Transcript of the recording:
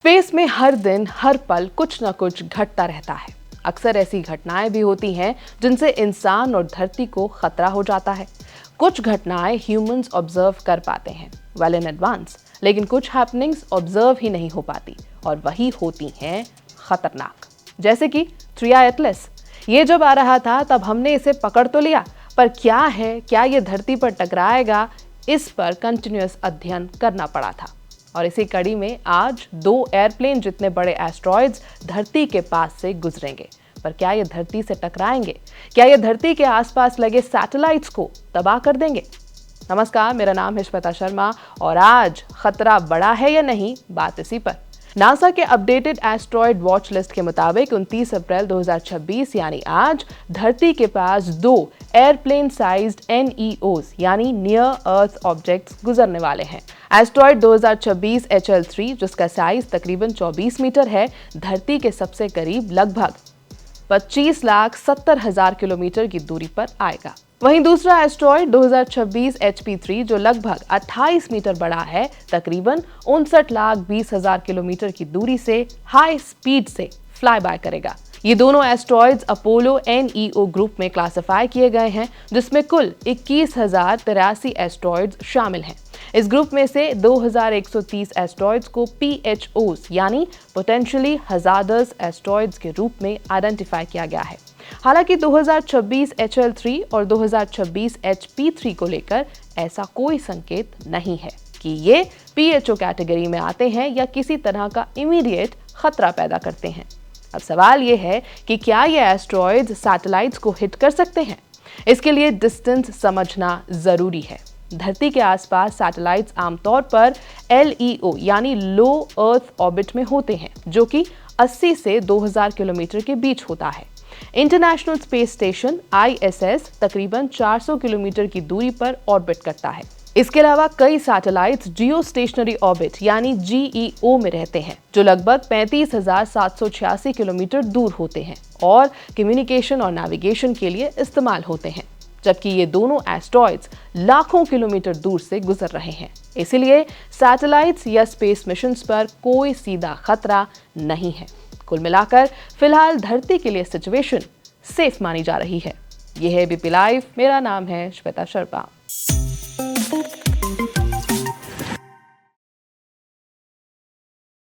Space में हर दिन हर पल कुछ न कुछ घटता रहता है। अक्सर ऐसी घटनाएं भी होती हैं जिनसे इंसान और धरती को खतरा हो जाता है। कुछ घटनाएं ह्यूमंस ऑब्जर्व कर पाते हैं वेल इन एडवांस, लेकिन कुछ हैपनिंग्स ऑब्जर्व ही नहीं हो पाती और वही होती हैं खतरनाक। जैसे कि ट्रिया एटलस। ये जब आ रहा था तब हमने इसे पकड़ तो लिया, पर क्या ये धरती पर टकराएगा, इस पर कंटिन्यूअस अध्ययन करना पड़ा था। और इसी कड़ी में आज 2 एयरप्लेन जितने बड़े एस्ट्रॉयड्स धरती के पास से गुजरेंगे। पर क्या ये धरती से टकराएंगे? क्या ये धरती के आसपास लगे सैटेलाइट्स को तबाह कर देंगे? नमस्कार, मेरा नाम है श्वेता शर्मा और आज खतरा बड़ा है या नहीं, बात इसी पर। नासा के अपडेटेड एस्ट्रॉयड वॉच लिस्ट के मुताबिक 29 अप्रैल 2026 यानी आज धरती के पास 2 एयरप्लेन साइज्ड NEOs यानी नियर अर्थ ऑब्जेक्ट्स गुजरने वाले हैं। एस्ट्रॉयड 2026 HL3 जिसका साइज तकरीबन 24 मीटर है, धरती के सबसे करीब लगभग 25,70,000 किलोमीटर की दूरी पर आएगा। वहीं दूसरा एस्ट्रॉयड 2026 HP3 जो लगभग 28 मीटर बड़ा है, तकरीबन 59,20,000 किलोमीटर की दूरी से हाई स्पीड से फ्लाई बाय करेगा। ये दोनों एस्ट्रॉयड्स अपोलो NEO ग्रुप में क्लासिफाई किए गए हैं, जिसमें कुल 21,083 एस्ट्रॉयड्स शामिल हैं। इस ग्रुप में से 2,130 एस्ट्रॉयड्स को PHOs यानी पोटेंशियली हजार्डस एस्ट्रॉयड्स के रूप में आइडेंटिफाई किया गया है। हालांकि 2026 HL3 और 2026 HP3 को लेकर ऐसा कोई संकेत नहीं है कि ये PHO कैटेगरी में आते हैं या किसी तरह का इमीडिएट खतरा पैदा करते हैं। अब सवाल ये है कि क्या ये एस्ट्रॉयड्स सैटेलाइट्स को हिट कर सकते हैं? इसके लिए डिस्टेंस समझना जरूरी है। धरती के आसपास सैटेलाइट्स आमतौर पर LEO यानी लो अर्थ ऑर्बिट में होते हैं, जो कि 80 से 2000 किलोमीटर के बीच होता है। इंटरनेशनल स्पेस स्टेशन ISS तकरीबन 400 किलोमीटर की दूरी पर ऑर्बिट करता है। इसके अलावा कई सैटेलाइट्स जियो स्टेशनरी ऑर्बिट यानी GEO में रहते हैं, जो लगभग 35,786 किलोमीटर दूर होते हैं और कम्युनिकेशन और नेविगेशन के लिए इस्तेमाल होते हैं, जबकि ये दोनों एस्ट्रॉयड्स लाखों किलोमीटर दूर से गुजर रहे हैं। इसलिए सैटेलाइट्स या स्पेस मिशंस पर कोई सीधा खतरा नहीं है। कुल मिलाकर फिलहाल धरती के लिए सिचुएशन सेफ मानी जा रही है। यह है ABP लाइव, मेरा नाम है श्वेता शर्मा।